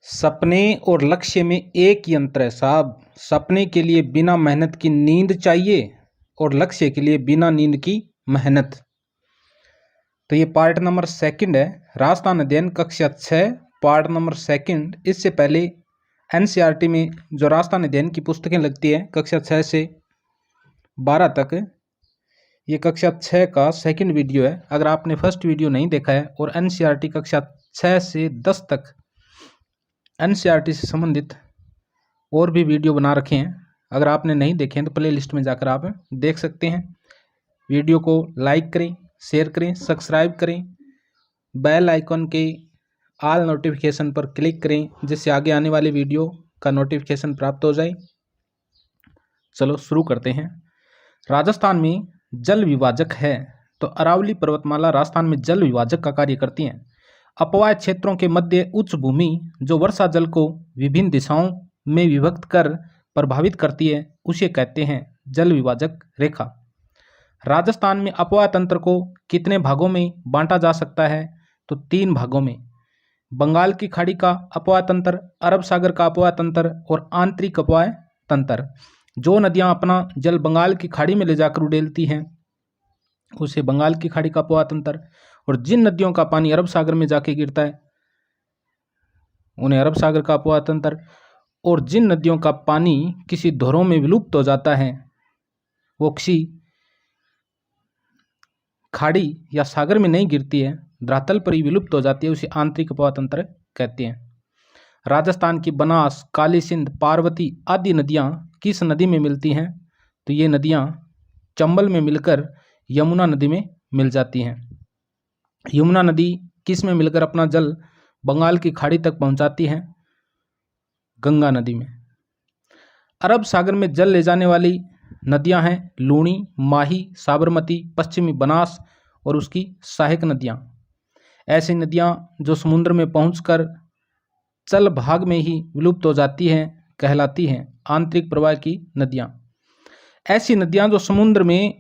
सपने और लक्ष्य में एक ही अंतर है साहब। सपने के लिए बिना मेहनत की नींद चाहिए और लक्ष्य के लिए बिना नींद की मेहनत। तो ये पार्ट नंबर 2 है, राजस्थान अध्ययन कक्षा 6 पार्ट नंबर 2। इससे पहले एनसीईआरटी में जो राजस्थान अध्ययन की पुस्तकें लगती है कक्षा 6 से 12 तक, ये कक्षा 6 का सेकंड वीडियो है। अगर आपने फर्स्ट वीडियो नहीं देखा है और एनसीईआरटी कक्षा 6 से 10 तक एनसीईआरटी से संबंधित और भी वीडियो बना रखे हैं, अगर आपने नहीं देखे हैं तो प्ले लिस्ट में जाकर आप देख सकते हैं। वीडियो को लाइक करें, शेयर करें, सब्सक्राइब करें, बेल आइकन के ऑल नोटिफिकेशन पर क्लिक करें जिससे आगे आने वाले वीडियो का नोटिफिकेशन प्राप्त हो जाए। चलो शुरू करते हैं। राजस्थान में जल विभाजक है, तो अरावली पर्वतमाला राजस्थान में जल विभाजक का कार्य करती हैं। अपवाह क्षेत्रों के मध्य उच्च भूमि जो वर्षा जल को विभिन्न दिशाओं में विभक्त कर प्रभावित करती है उसे कहते हैं जल विभाजक रेखा। राजस्थान में अपवाह तंत्र को कितने भागों में बांटा जा सकता है? तो 3 भागों में। बंगाल की खाड़ी का अपवाह तंत्र, अरब सागर का अपवाह तंत्र और आंतरिक अपवाह तंत्र। जो नदियां अपना जल बंगाल की खाड़ी में ले जाकर उड़ेलती हैं उसे बंगाल की खाड़ी का अपवाह तंत्र, और जिन नदियों का पानी अरब सागर में जाके गिरता है उन्हें अरब सागर का अपवाह तंत्र, और जिन नदियों का पानी किसी धरों में विलुप्त हो जाता है वो किसी खाड़ी या सागर में नहीं गिरती है, धरातल पर ही विलुप्त हो जाती है, उसे आंतरिक अपवाह तंत्र कहते हैं। राजस्थान की बनास, काली सिंध, पार्वती आदि नदियां किस नदी में मिलती हैं? तो ये नदियां चंबल में मिलकर यमुना नदी में मिल जाती हैं। यमुना नदी किस में मिलकर अपना जल बंगाल की खाड़ी तक पहुंचाती है? गंगा नदी में। अरब सागर में जल ले जाने वाली नदियां हैं लूणी, माही, साबरमती, पश्चिमी बनास और उसकी सहायक नदियां। ऐसी नदियां जो समुद्र में पहुंचकर चल भाग में ही विलुप्त हो जाती हैं कहलाती हैं आंतरिक प्रवाह की नदियां। ऐसी नदियां जो समुद्र में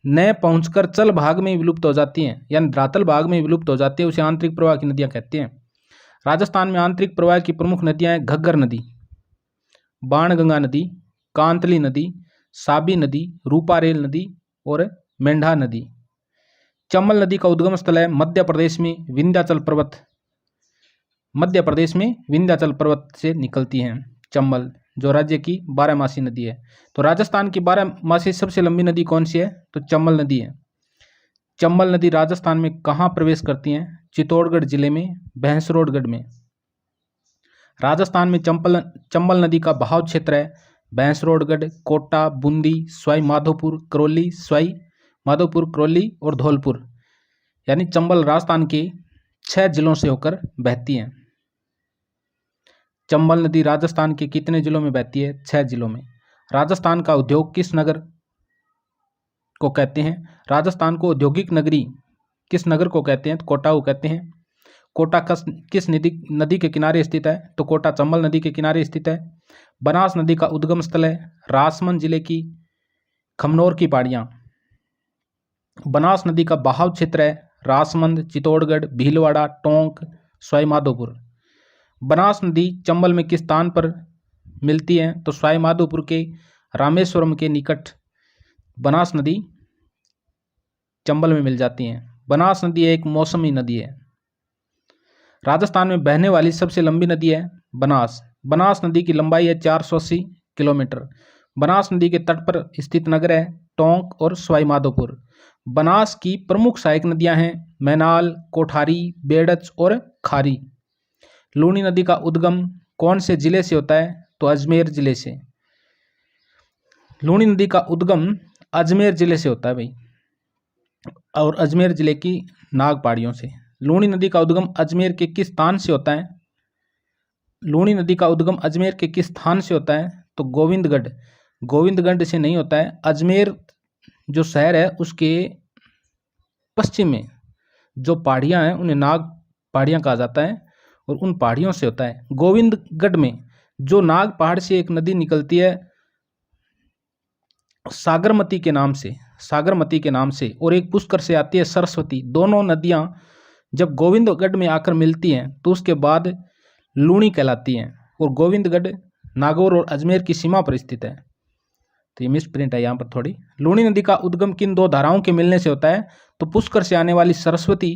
न पहुंचकर चल भाग में विलुप्त हो जाती हैं यानी धरातल भाग में विलुप्त हो जाती है उसे आंतरिक प्रवाह की नदियां कहते हैं। राजस्थान में आंतरिक प्रवाह की प्रमुख नदियां हैं घग्गर नदी, बाणगंगा नदी, कांतली नदी, साबी नदी, रूपारेल नदी और मेंढा नदी। चंबल नदी का उद्गम स्थल है मध्य प्रदेश में विंध्याचल पर्वत। मध्य प्रदेश में विंध्याचल पर्वत से निकलती हैं चंबल, जो राज्य की 12मासी नदी है। तो राजस्थान की 12मासी सबसे लंबी नदी कौन सी है? तो चंबल नदी है। चंबल नदी राजस्थान में कहाँ प्रवेश करती है? चित्तौड़गढ़ जिले में भैंसरोडगढ़ में। राजस्थान में चंबल नदी का बहाव क्षेत्र है भैंसरोडगढ़, कोटा, बूंदी, सवाई माधोपुर, करौली, सवाई माधोपुर, करौली और धौलपुर, यानी चंबल राजस्थान के 6 जिलों से होकर बहती है। चंबल नदी राजस्थान के कितने जिलों में बहती है? 6 जिलों में। राजस्थान का उद्योग किस नगर को कहते हैं? राजस्थान को औद्योगिक नगरी किस नगर को कहते हैं? तो कोटा को कहते हैं। कोटा किस नदी के किनारे स्थित है? तो कोटा चंबल नदी के किनारे स्थित है। बनास नदी का उद्गम स्थल है राजसमंद जिले की खमनोर की पहाड़ियाँ। बनास नदी का बहाव क्षेत्र है राजसमंद, चित्तौड़गढ़, भीलवाड़ा, टोंक, सवाई माधोपुर। बनास नदी चंबल में किस स्थान पर मिलती है? तो सवाई माधोपुर के रामेश्वरम के निकट बनास नदी चंबल में मिल जाती है। बनास नदी एक मौसमी नदी है। राजस्थान में बहने वाली सबसे लंबी नदी है बनास। बनास नदी की लंबाई है 480 किलोमीटर। बनास नदी के तट पर स्थित नगर है टोंक और सवाई माधोपुर। बनास की प्रमुख सहायक नदियां हैं मैनाल, कोठारी, बेड़च और खारी। लूणी नदी का उद्गम कौन से जिले से होता है? तो अजमेर जिले से। लूणी नदी का उद्गम अजमेर जिले से होता है भाई, और अजमेर जिले की नाग पहाड़ियों से। लूणी नदी का उद्गम अजमेर के किस स्थान से होता है? लूणी नदी का उद्गम अजमेर के किस स्थान से होता है? तो गोविंदगढ़। गोविंदगढ़ से नहीं होता है। अजमेर जो शहर है उसके पश्चिम में जो पहाड़ियाँ हैं उन्हें नाग पहाड़ियाँ कहा जाता है और उन पहाड़ियों से होता है। गोविंदगढ़ में जो नाग पहाड़ से एक नदी निकलती है सागरमती के नाम से, और एक पुष्कर से आती है सरस्वती। दोनों नदियां जब गोविंदगढ़ में आकर मिलती हैं तो उसके बाद लूणी कहलाती हैं और गोविंदगढ़ नागौर और अजमेर की सीमा पर स्थित है। तो ये मिस प्रिंट है यहाँ पर थोड़ी। लूणी नदी का उद्गम किन दो धाराओं के मिलने से होता है? तो पुष्कर से आने वाली सरस्वती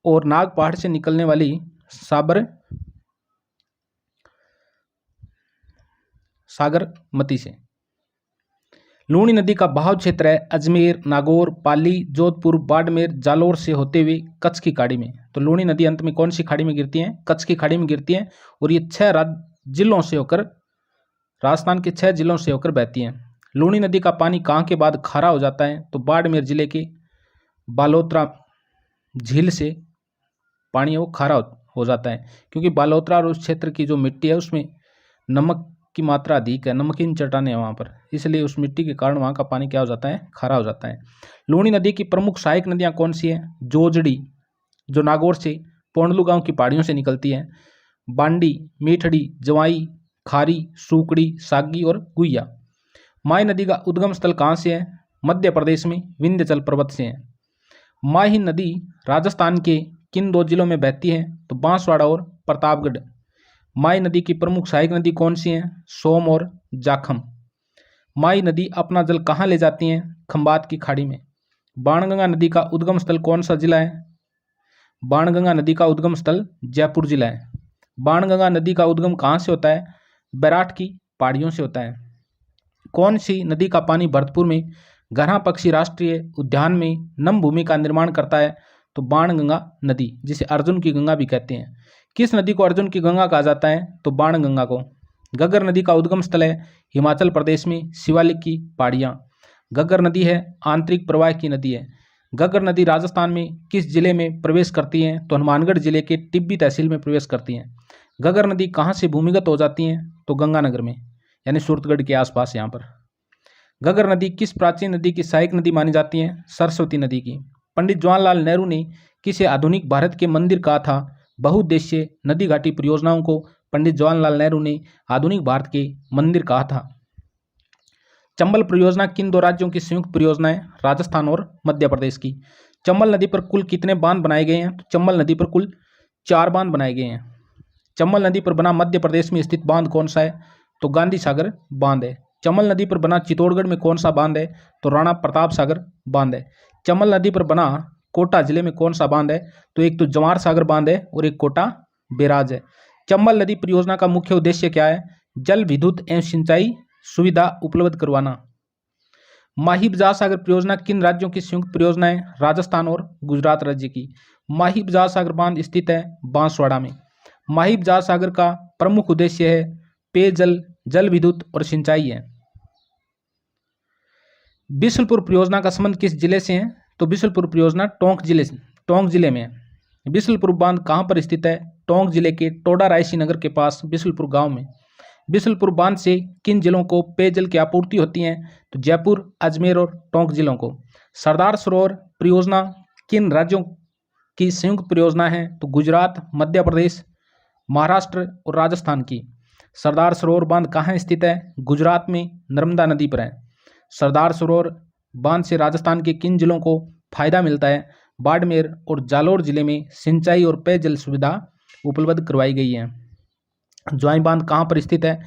और नाग पहाड़ से निकलने वाली सागरमती से। लूणी नदी का बहाव क्षेत्र है अजमेर, नागौर, पाली, जोधपुर, बाड़मेर, जालौर से होते हुए कच्छ की खाड़ी में। तो लूणी नदी अंत में कौन सी खाड़ी में गिरती है? कच्छ की खाड़ी में गिरती है और ये 6 जिलों से होकर, राजस्थान के 6 जिलों से होकर बहती है। लूणी नदी का पानी कहाँ के बाद खारा हो जाता है? तो बाड़मेर जिले के बालोतरा झील से पानी वो खारा हो जाता है, क्योंकि बालोतरा और उस क्षेत्र की जो मिट्टी है उसमें नमक की मात्रा अधिक है, नमकीन चट्टानें हैं वहाँ पर, इसलिए उस मिट्टी के कारण वहाँ का पानी क्या हो जाता है? खारा हो जाता है। लूणी नदी की प्रमुख सहायक नदियाँ कौन सी हैं? जोजड़ी जो नागौर से पोंडलू गांव की पहाड़ियों से निकलती है, बांडी, मीठड़ी, जवाई, खारी, सूकड़ी, सागी और गुइया। माही नदी का उद्गम स्थल कहाँ से है? मध्य प्रदेश में विंध्याचल पर्वत से है। माही नदी राजस्थान के किन 2 जिलों में बहती है? तो बांसवाड़ा और प्रतापगढ़। माही नदी की प्रमुख सहायक नदी कौन सी हैं? सोम और जाखम। माही नदी अपना जल कहाँ ले जाती हैं? खंबात की खाड़ी में। बाणगंगा नदी का उद्गम स्थल कौन सा जिला है? बाणगंगा नदी का उद्गम स्थल जयपुर जिला है। बाणगंगा नदी का उद्गम कहाँ से होता है? बैराट की पहाड़ियों से होता है। कौन सी नदी का पानी भरतपुर में गरहा पक्षी राष्ट्रीय उद्यान में नम भूमि का निर्माण करता है? तो बाणगंगा नदी, जिसे अर्जुन की गंगा भी कहते हैं। किस नदी को अर्जुन की गंगा कहा जाता है? तो बाणगंगा को। घग्गर नदी का उद्गम स्थल है हिमाचल प्रदेश में शिवालिक की पहाड़ियाँ। घग्गर नदी है आंतरिक प्रवाह की नदी है। घग्गर नदी राजस्थान में किस जिले में प्रवेश करती है? तो हनुमानगढ़ जिले के टिब्बी तहसील में प्रवेश करती हैं। घग्गर नदी कहाँ से भूमिगत हो जाती है? तो गंगानगर में, यानी सूरतगढ़ के आसपास यहाँ पर। घग्गर नदी किस प्राचीन नदी की सहायक नदी मानी जाती है? सरस्वती नदी की। पंडित जवाहरलाल नेहरू ने किसे आधुनिक भारत के मंदिर कहा था? बहुउद्देश्यीय नदी घाटी परियोजनाओं को पंडित जवाहरलाल नेहरू ने आधुनिक भारत के मंदिर कहा था। चंबल परियोजना किन 2 राज्यों की संयुक्त परियोजना है? राजस्थान और मध्य प्रदेश की। चंबल नदी पर कुल कितने बांध बनाए गए हैं? तो चंबल नदी पर कुल 4 बांध बनाए गए हैं। चंबल नदी पर बना मध्य प्रदेश में स्थित बांध कौन सा है? तो गांधी सागर बांध है। चंबल नदी पर बना चित्तौड़गढ़ में कौन सा बांध है? तो राणा प्रताप सागर बांध है। चंबल नदी पर बना कोटा जिले में कौन सा बांध है? तो एक तो जवाहर सागर बांध है और एक कोटा बैराज है। चंबल नदी परियोजना का मुख्य उद्देश्य क्या है? जल विद्युत एवं सिंचाई सुविधा उपलब्ध करवाना। माही बजार सागर परियोजना किन राज्यों की संयुक्त परियोजना है? राजस्थान और गुजरात राज्य की। माही बजार सागर बांध स्थित है बांसवाड़ा में। माही बजार सागर का प्रमुख उद्देश्य है पेयजल, जल विद्युत और सिंचाई है। बिशलपुर परियोजना का संबंध किस जिले से है? तो बिशलपुर परियोजना टोंक जिले में है। बिशलपुर बांध कहाँ पर स्थित है? टोंक जिले के टोडा रायसी नगर के पास बिशलपुर गांव में। बिशलपुर बांध से किन जिलों को पेयजल की आपूर्ति होती है? तो जयपुर, अजमेर और टोंक जिलों को। सरदार सरोवर परियोजना किन राज्यों की संयुक्त परियोजना है? तो गुजरात, मध्य प्रदेश, महाराष्ट्र और राजस्थान की। सरदार सरोवर बांध कहाँ स्थित है? गुजरात में नर्मदा नदी पर है। सरदार सरोवर बांध से राजस्थान के किन जिलों को फायदा मिलता है? बाड़मेर और जालौर जिले में सिंचाई और पेयजल सुविधा उपलब्ध करवाई गई है। ज्वाई बांध कहाँ पर स्थित है?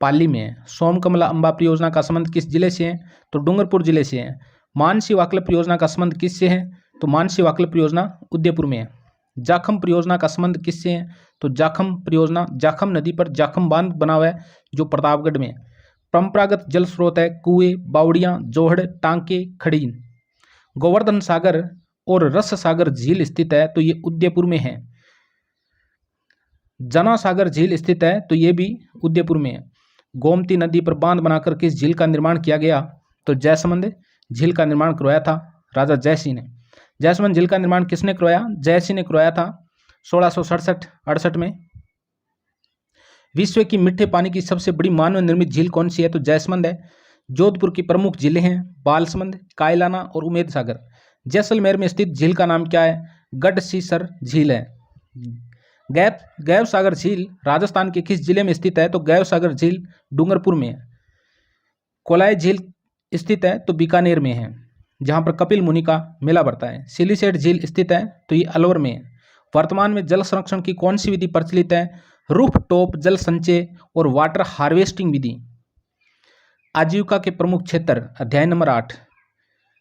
पाली में है। सोमकमला अंबा परियोजना का संबंध किस जिले से है? तो डूंगरपुर जिले से है। मानसी वाकल परियोजना का संबंध किससे है? तो मानसी वाकल परियोजना उदयपुर में है। जाखम परियोजना का संबंध किससे है? तो जाखम परियोजना जाखम नदी पर जाखम बांध बना हुआ है जो प्रतापगढ़ में है। परंपरागत जल स्रोत है कुएं, बावड़ियां, जोहड़, टांके, खड़ीन। गोवर्धन सागर और रस सागर झील स्थित है तो ये उदयपुर में है। जना सागर झील स्थित है तो ये भी उदयपुर में है। गोमती नदी पर बांध बनाकर किस झील का निर्माण किया गया? तो जयसमंद झील का निर्माण करवाया था राजा जयसिंह ने। जयसमंद झील का निर्माण किसने करवाया? जयसिंह ने करवाया था 1667-68 में। विश्व की मीठे पानी की सबसे बड़ी मानव निर्मित झील कौन सी है? तो जयसमंद है। जोधपुर की प्रमुख झीलें हैं बालसमंद, कायलाना और उमेद सागर। जैसलमेर में स्थित झील का नाम क्या है? गढ़सीसर झील है। गैव सागर झील राजस्थान के किस जिले में स्थित है? तो गैव सागर झील डूंगरपुर में है। कोलाई झील स्थित है तो बीकानेर में है जहां पर कपिल मुनि का मेला बढ़ता है। सिलीसेट झील स्थित है तो ये अलवर में है। वर्तमान में जल संरक्षण की कौन सी विधि प्रचलित है? रूफ टॉप जल संचय और वाटर हार्वेस्टिंग विधि। आजीविका के प्रमुख क्षेत्र, अध्याय नंबर 8।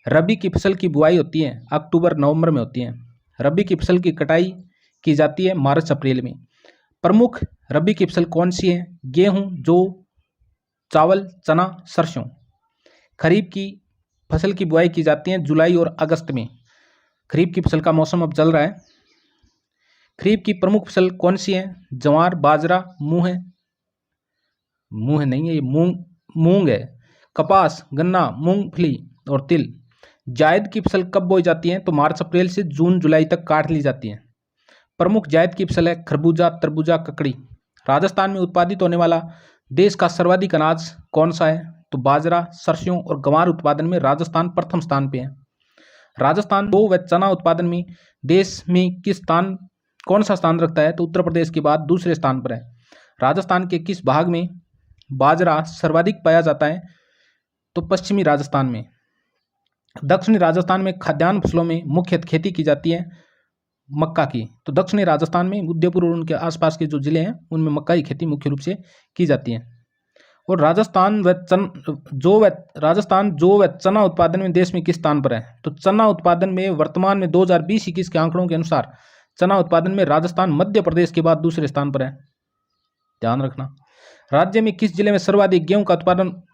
रबी की फसल की बुआई होती है अक्टूबर नवंबर में होती है। रबी की फसल की कटाई की जाती है मार्च अप्रैल में। प्रमुख रबी की फसल कौन सी है? गेहूं, जौ, चावल, चना, सरसों। खरीफ की फसल की बुआई की जाती है जुलाई और अगस्त में। खरीफ की फसल का मौसम अब चल रहा है। खरीफ की प्रमुख फसल कौन सी है? ज्वार, बाजरा, मूंग नहीं है, ये मूंग है, कपास, गन्ना, मूंगफली और तिल। जायद की फसल कब बोई जाती है? तो मार्च अप्रैल से जून जुलाई तक काट ली जाती है। प्रमुख जायद की फसल है खरबूजा, तरबूजा, ककड़ी। राजस्थान में उत्पादित होने वाला देश का सर्वाधिक अनाज कौन सा है? तो बाजरा, सरसों और गंवार उत्पादन में राजस्थान प्रथम स्थान पे है। राजस्थान जौ व चना उत्पादन में देश में कौन सा स्थान रखता है? तो उत्तर प्रदेश के बाद दूसरे स्थान पर है। राजस्थान के किस भाग में बाजरा सर्वाधिक पाया जाता है? तो पश्चिमी राजस्थान में। दक्षिणी राजस्थान में खाद्यान्न फसलों में मुख्य खेती की जाती है मक्का की। तो दक्षिणी राजस्थान में उदयपुर और उनके आसपास के जो जिले हैं उनमें मक्का की खेती मुख्य रूप से की जाती है। और राजस्थान जौ व चना उत्पादन में देश में किस स्थान पर है? तो चना उत्पादन में वर्तमान में 2020-21 के आंकड़ों के अनुसार चना उत्पादन में राजस्थान मध्य प्रदेश के बाद दूसरे स्थान पर है, ध्यान रखना। राज्य में किस जिले में सर्वाधिक गेहूं का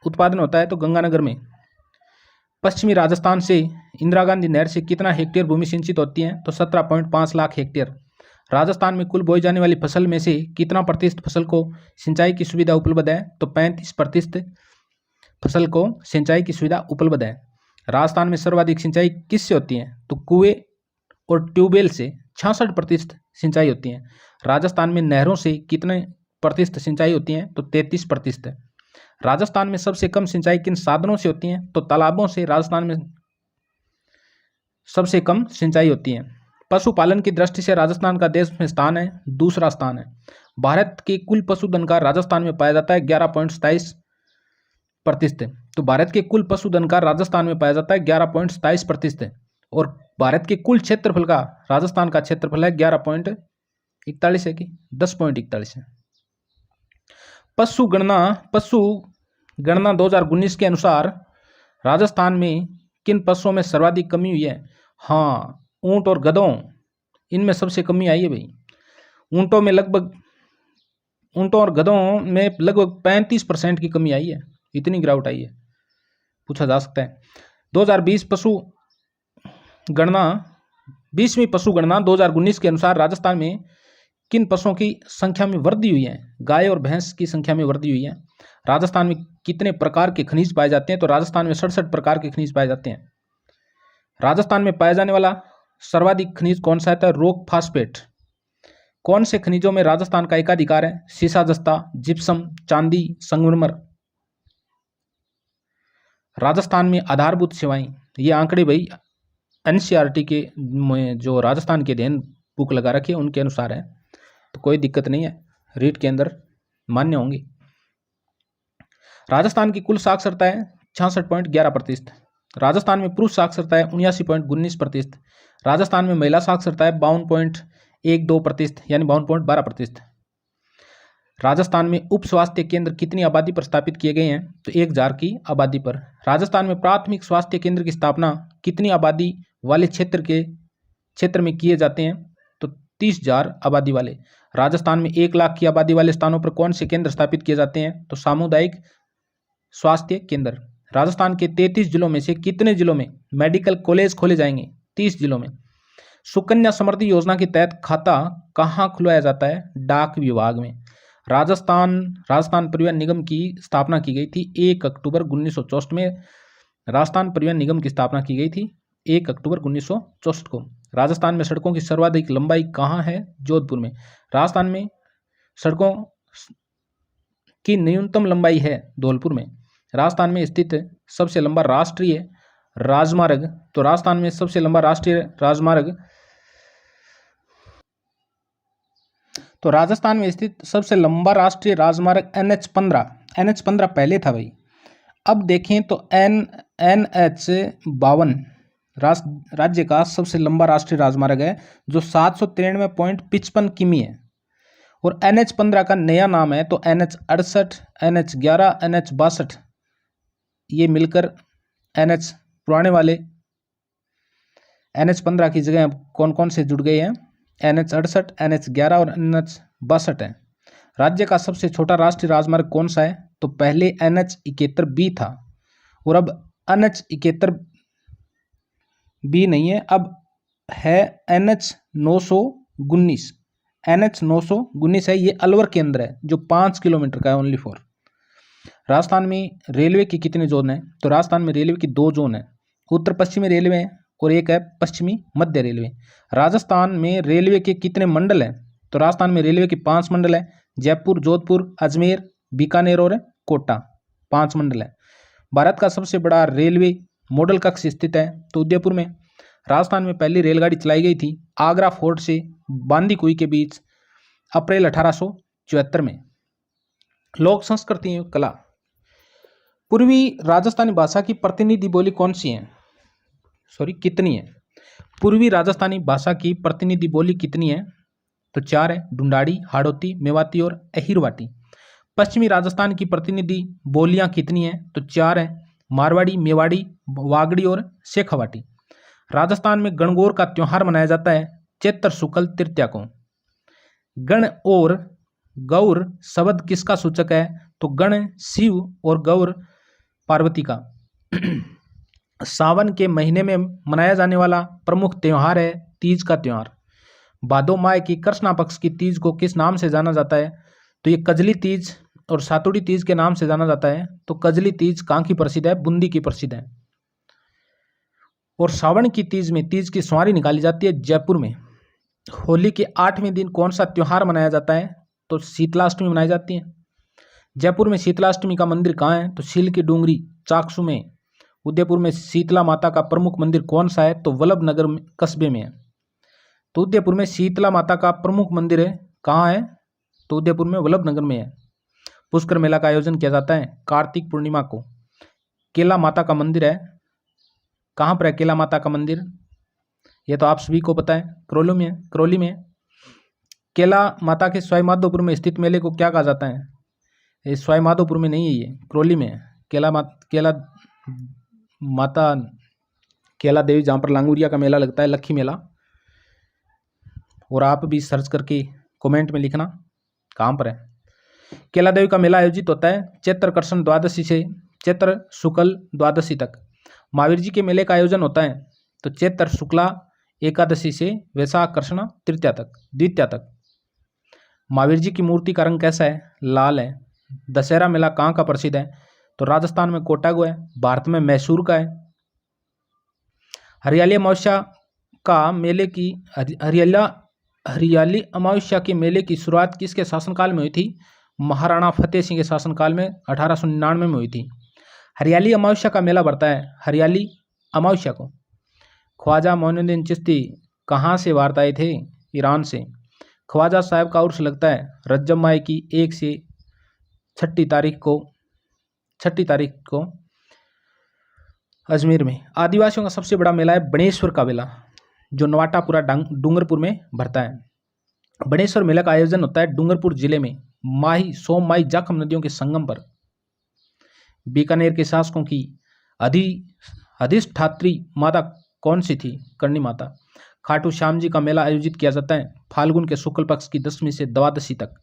उत्पादन होता है? तो गंगानगर में। पश्चिमी राजस्थान से इंदिरा गांधी नहर से कितना हेक्टेयर भूमि सिंचित होती है? तो 17.5 लाख हेक्टेयर। राजस्थान में कुल बोई जाने वाली फसल में से कितना प्रतिशत फसल को सिंचाई की सुविधा उपलब्ध है? तो 35% फसल को सिंचाई की सुविधा उपलब्ध है। राजस्थान में सर्वाधिक सिंचाई किससे होती है? तो कुएं और ट्यूबवेल से 66% सिंचाई होती है। राजस्थान में नहरों से कितने प्रतिशत सिंचाई होती है? तो 33%। राजस्थान में सबसे कम सिंचाई किन साधनों से होती है? तो तालाबों से राजस्थान में सबसे कम सिंचाई होती है। पशुपालन की दृष्टि से राजस्थान का देश में स्थान है, दूसरा स्थान है। भारत के कुल पशुधन का राजस्थान में पाया जाता है 11.27%। तो भारत के कुल पशुधन का राजस्थान में पाया जाता है 11.27%। और भारत के कुल क्षेत्रफल का राजस्थान का क्षेत्रफल है 11.41 है कि 10.41 है। पशु गणना 2019 के अनुसार राजस्थान में किन पशुओं में सर्वाधिक कमी हुई है? हाँ, ऊंट और गधों, इनमें सबसे कमी आई है भाई। ऊंटों और गधों में लगभग 35% की कमी आई है, इतनी गिरावट आई है, पूछा जा सकता है। 2020 20वीं पशु गणना 2019 के अनुसार राजस्थान में किन पशुओं की संख्या में वृद्धि हुई है? गाय और भैंस की संख्या में वृद्धि हुई है। राजस्थान में कितने प्रकार के खनिज पाए जाते हैं? तो राजस्थान में 67 प्रकार के खनिज पाए जाते हैं। राजस्थान में पाया जाने वाला सर्वाधिक खनिज कौन सा है? तो रॉक फास्फेट। कौन से खनिजों में राजस्थान का एकाधिकार है? सीसा जस्ता, जिप्सम, चांदी, संगमरमर। राजस्थान में आधारभूत सेवाएं, ये आंकड़े भाई एनसीईआरटी के जो राजस्थान के अध्ययन बुक लगा रखी है उनके अनुसार है, तो कोई दिक्कत नहीं है, रीट के अंदर मान्य होंगी। राजस्थान की कुल साक्षरता है 66.11%। राजस्थान में पुरुष साक्षरता है 79.19%। राजस्थान में महिला साक्षरता है 52.12% यानी 52.12%। राजस्थान में उप स्वास्थ्य केंद्र कितनी आबादी पर स्थापित किए गए हैं? तो 1000 की आबादी पर। राजस्थान में प्राथमिक स्वास्थ्य केंद्र की स्थापना कितनी आबादी वाले क्षेत्र में किए जाते हैं? तो 30,000 आबादी वाले। राजस्थान में 1 लाख की आबादी वाले स्थानों पर कौन से केंद्र स्थापित किए जाते हैं? तो सामुदायिक स्वास्थ्य केंद्र। राजस्थान के 33 जिलों में से कितने जिलों में मेडिकल कॉलेज खोले जाएंगे? 30 जिलों में। सुकन्या समृद्धि योजना के तहत खाता कहाँ खुलवाया जाता है? डाक विभाग में। राजस्थान परिवहन निगम की स्थापना की गई थी 1 अक्टूबर 1964 में। राजस्थान परिवहन निगम की स्थापना की गई थी 1 अक्टूबर 1964 को। राजस्थान में सड़कों की सर्वाधिक लंबाई कहाँ है? जोधपुर में। राजस्थान में सड़कों की न्यूनतम लंबाई है धौलपुर में। राजस्थान में स्थित सबसे लंबा राष्ट्रीय राजमार्ग, तो राजस्थान में सबसे लंबा राष्ट्रीय राजमार्ग, तो राजस्थान में स्थित सबसे लंबा राष्ट्रीय राजमार्ग NH15 पहले था भाई। अब देखें तो NH52 राज्य का सबसे लंबा राष्ट्रीय राजमार्ग है जो 793.55 किमी है। और NH-15 का नया नाम है तो NH-68, NH-11, NH-62 ये मिलकर NH पुराने वाले NH-15 की जगह कौन कौन से जुड़ गए हैं? NH-68, NH-11 और NH-62 है। राज्य का सबसे छोटा राष्ट्रीय राजमार्ग कौन सा है? तो पहले NH-71B था और अब NH-71B नहीं है, अब है NH-919। NH-919 है, ये अलवर केंद्र है जो 5 किलोमीटर का है ओनली फॉर। राजस्थान में रेलवे की कितने जोन है? तो राजस्थान में रेलवे की 2 जोन है, उत्तर पश्चिमी रेलवे है और एक है पश्चिमी मध्य रेलवे। राजस्थान में रेलवे के कितने मंडल हैं? तो राजस्थान में रेलवे के 5 मंडल है, जयपुर, जोधपुर, अजमेर, बीकानेर और कोटा, 5 मंडल है। भारत का सबसे बड़ा रेलवे मॉडल कक्ष स्थित है तो उदयपुर में। राजस्थान में पहली रेलगाड़ी चलाई गई थी आगरा फोर्ट से बांदीकुई के बीच अप्रैल 1874 में। लोक संस्कृति एवं कला। पूर्वी राजस्थानी भाषा की प्रतिनिधि बोली कौन सी है? कितनी है? पूर्वी राजस्थानी भाषा की प्रतिनिधि बोली कितनी है? तो 4 है, ढूंढाड़ी, हाड़ौती, मेवाती और अहिरवाटी। पश्चिमी राजस्थान की प्रतिनिधि बोलियां कितनी हैं? तो 4 है, मारवाड़ी, मेवाड़ी, वागड़ी और शेखावाटी। राजस्थान में गणगौर का त्योहार मनाया जाता है चैत्र शुक्ल तृतीया को। गण और गौर शब्द किसका सूचक है? तो गण शिव और गौर पार्वती का। सावन के महीने में मनाया जाने वाला प्रमुख त्योहार है तीज का त्योहार। भादो माह की कृष्णा पक्ष की तीज को किस नाम से जाना जाता है? तो ये कजली तीज और सातुड़ी तीज के नाम से जाना जाता है। तो कजली तीज कहाँ की प्रसिद्ध है? बूंदी की प्रसिद्ध है। और सावन की तीज में तीज की सवारी निकाली जाती है जयपुर में। होली के 8वें दिन कौन सा त्योहार मनाया जाता है? तो शीतलाष्टमी मनाई जाती है। जयपुर में शीतलाष्टमी का मंदिर कहाँ है? तो सील की डूंगरी चाकसू में। उदयपुर में शीतला माता का प्रमुख मंदिर कौन सा है? तो वल्लभ नगर कस्बे में है। तो उदयपुर में शीतला माता का प्रमुख मंदिर है कहाँ है? तो उदयपुर में वल्लभ नगर में है। पुष्कर मेला का आयोजन किया जाता है कार्तिक पूर्णिमा को। केला माता का मंदिर है कहाँ पर है? केला माता का मंदिर ये तो आप सभी को पता है, करौली में। केला माता के सवाई माधोपुर में स्थित मेले को क्या कहा जाता है? ये सवाई माधोपुर में नहीं है, ये करौली में है। केला माता केला देवी जहाँ पर लांगुरिया का मेला लगता है, लक्खी मेला। और आप भी सर्च करके कमेंट में लिखना कहाँ पर है। केला देवी का मेला आयोजित होता है चैत्र कृष्ण द्वादशी से चैत्र शुक्ल द्वादशी तक। महावीर जी के मेले का आयोजन होता है तो चैत्र शुक्ला एकादशी से वैशाख कृष्ण द्वितीया तक। महावीर जी की मूर्ति का रंग कैसा है? लाल है। दशहरा मेला कहाँ का प्रसिद्ध है? तो राजस्थान में कोटागो है, भारत में मैसूर का है। हरियाली अमावस्या के मेले की शुरुआत किसके शासनकाल में हुई थी? महाराणा फतेह सिंह के शासनकाल में 1899 में हुई थी। हरियाली अमावस्या का मेला बढ़ता है हरियाली अमावस्या को। ख्वाजा मोइनुद्दीन चिश्ती कहाँ से भारत आए थे? ईरान से। ख्वाजा साहब का उर्स लगता है रजब माह की 1 से 6 तारीख को अजमेर में। आदिवासियों का सबसे बड़ा मेला है बनेश्वर का मेला जो नवाटापुरा डूंगरपुर में भरता है। बनेश्वर मेला का आयोजन होता है डूंगरपुर जिले में सोम माही जाखम नदियों के संगम पर। बीकानेर के शासकों की अधिष्ठात्री माता कौन सी थी? करणी माता। खाटू श्याम जी का मेला आयोजित किया जाता है फाल्गुन के शुक्ल पक्ष की 10वीं से द्वादशी तक।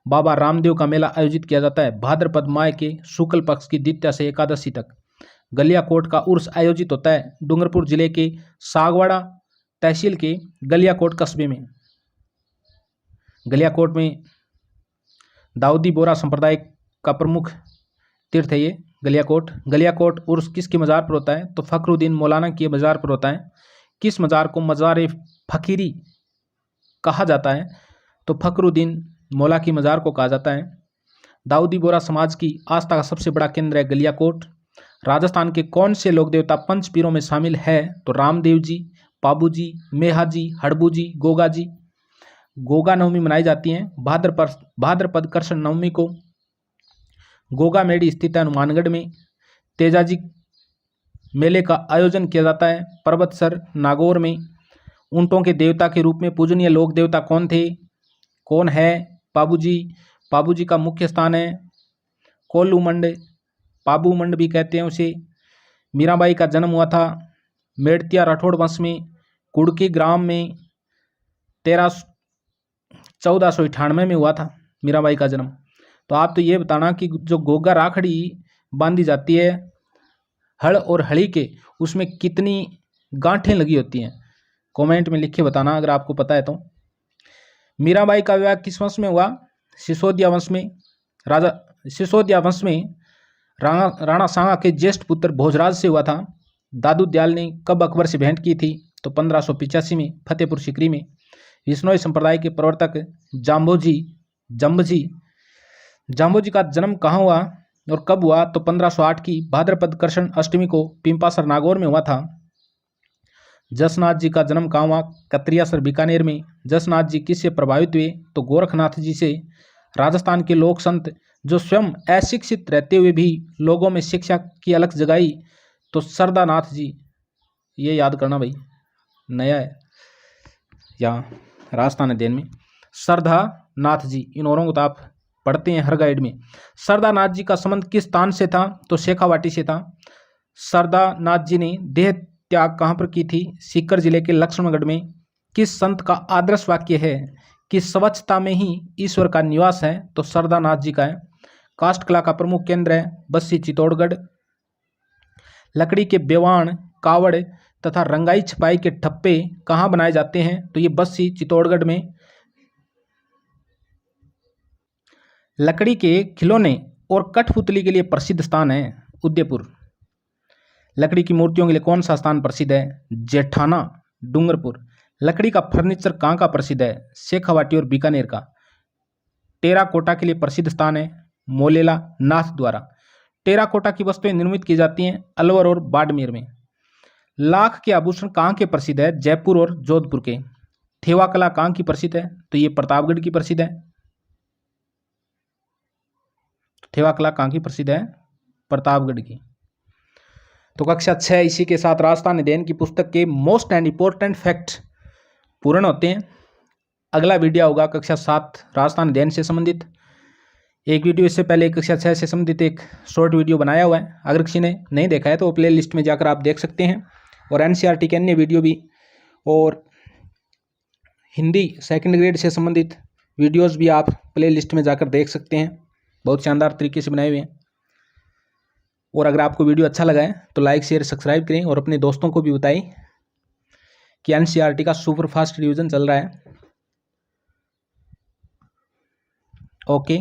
बाबा रामदेव का मेला आयोजित किया जाता है भाद्रपद माह के शुक्ल पक्ष की द्वितीया से एकादशी तक। गलियाकोट का उर्स आयोजित होता है डूंगरपुर जिले के सागवाड़ा तहसील के गलियाकोट कस्बे में। गलियाकोट में दाऊदी बोरा संप्रदाय का प्रमुख तीर्थ है ये गलियाकोट उर्स किसकी मज़ार पर होता है? तो फखरुद्दीन मौलाना की मज़ार पर होता है। किस मज़ार को मज़ार फकीरी कहा जाता है? तो फखरुद्दीन मौला की मज़ार को कहा जाता है। दाऊदी बोरा समाज की आस्था का सबसे बड़ा केंद्र है गलियाकोट। राजस्थान के कौन से लोक देवता पंच पीरों में शामिल है? तो रामदेव जी, पाबू जी, मेहा जी, हड़बू जी, गोगा जी। गोगा नवमी मनाई जाती है भाद्रपद कृष्ण नवमी को। गोगा मेडी स्थित है हनुमानगढ़ में। तेजाजी मेले का आयोजन किया जाता है? पर्वतसर नागौर में। ऊंटों के देवता के रूप में पूजनीय लोक देवता कौन थे? कौन है? पाबूजी। पाबूजी का मुख्य स्थान है कोल्लूमंड, पाबूमंड भी कहते हैं उसे। मीराबाई का जन्म हुआ था मेड़तिया राठौड़ वंश में कुड़की ग्राम में 1498 में हुआ था मीराबाई का जन्म। तो आप तो ये बताना कि जो गोगा राखड़ी बांधी जाती है हड़ और हड़ी के, उसमें कितनी गांठें लगी होती हैं? कमेंट में लिख के बताना अगर आपको पता है तो। मीराबाई का विवाह किस वंश में हुआ? सिसोदिया वंश में। राजा सिसोदिया वंश में राणा सांगा के ज्येष्ठ पुत्र भोजराज से हुआ था। दादू दयाल ने कब अकबर से भेंट की थी? तो 1585 में फतेहपुर सीकरी में। विश्नोई संप्रदाय के प्रवर्तक जाम्बोजी का जन्म कहाँ हुआ और कब हुआ? तो 1508 की भाद्रपद कृष्ण अष्टमी को पिंपासर नागौर में हुआ था। जसनाथ जी का जन्म कहाँ हुआ? कतरियासर बीकानेर में। जसनाथ जी किससे प्रभावित हुए? तो गोरखनाथ जी से। राजस्थान के लोक संत जो स्वयं अशिक्षित रहते हुए भी लोगों में शिक्षा की अलख जगाई, तो सरदानाथ जी। ये याद करना भाई, नया है यहाँ राजस्थान अध्ययन में। सरदानाथ जी, इन औरों को तो आप पढ़ते हैं हर गाइड में। सरदानाथ जी का संबंध किस स्थान से था? तो शेखावाटी से था। सरदानाथ जी ने देह त्याग कहाँ पर की थी? सीकर जिले के लक्ष्मणगढ़ में। किस संत का आदर्श वाक्य है कि स्वच्छता में ही ईश्वर का निवास है? तो सरदानाथ जी का है। काष्ठ कला का प्रमुख केंद्र है बस्सी चित्तौड़गढ़। लकड़ी के बेवाण, कावड़ तथा रंगाई छपाई के ठप्पे कहाँ बनाए जाते हैं? तो ये बस्सी चित्तौड़गढ़ में। लकड़ी के खिलौने और कठपुतली के लिए प्रसिद्ध स्थान है उदयपुर। लकड़ी की मूर्तियों के लिए कौन सा स्थान प्रसिद्ध है? जेठाना, डूंगरपुर। लकड़ी का फर्नीचर कहाँ का प्रसिद्ध है? शेखावाटी और बीकानेर का। टेराकोटा के लिए प्रसिद्ध स्थान है मोलेला, नाथ द्वारा। टेराकोटा की वस्तुएं निर्मित की जाती हैं अलवर और बाड़मेर में। लाख के आभूषण कहाँ के प्रसिद्ध है? जयपुर और जोधपुर के। थेवा कला कहाँ की प्रसिद्ध है? तो ये प्रतापगढ़ की प्रसिद्ध है। थेवा कला कहाँ की प्रसिद्ध है? प्रतापगढ़ की। तो कक्षा 6 इसी के साथ राजस्थान अध्ययन की पुस्तक के मोस्ट एंड इंपॉर्टेंट फैक्ट पूर्ण होते हैं। अगला वीडियो होगा कक्षा 7 राजस्थान अध्ययन से संबंधित। एक वीडियो इससे पहले कक्षा 6 से संबंधित एक शॉर्ट वीडियो बनाया हुआ है, अगर किसी ने नहीं देखा है तो प्ले लिस्ट में जाकर आप देख सकते हैं। और एनसीईआरटी के अन्य वीडियो भी और हिंदी सेकंड ग्रेड से संबंधित वीडियोस भी आप प्ले लिस्ट में जाकर देख सकते हैं, बहुत शानदार तरीके से बनाए हुए हैं। और अगर आपको वीडियो अच्छा लगा है तो लाइक शेयर सब्सक्राइब करें और अपने दोस्तों को भी बताएं कि एनसीईआरटी का सुपर फास्ट रिवीजन चल रहा है। ओके।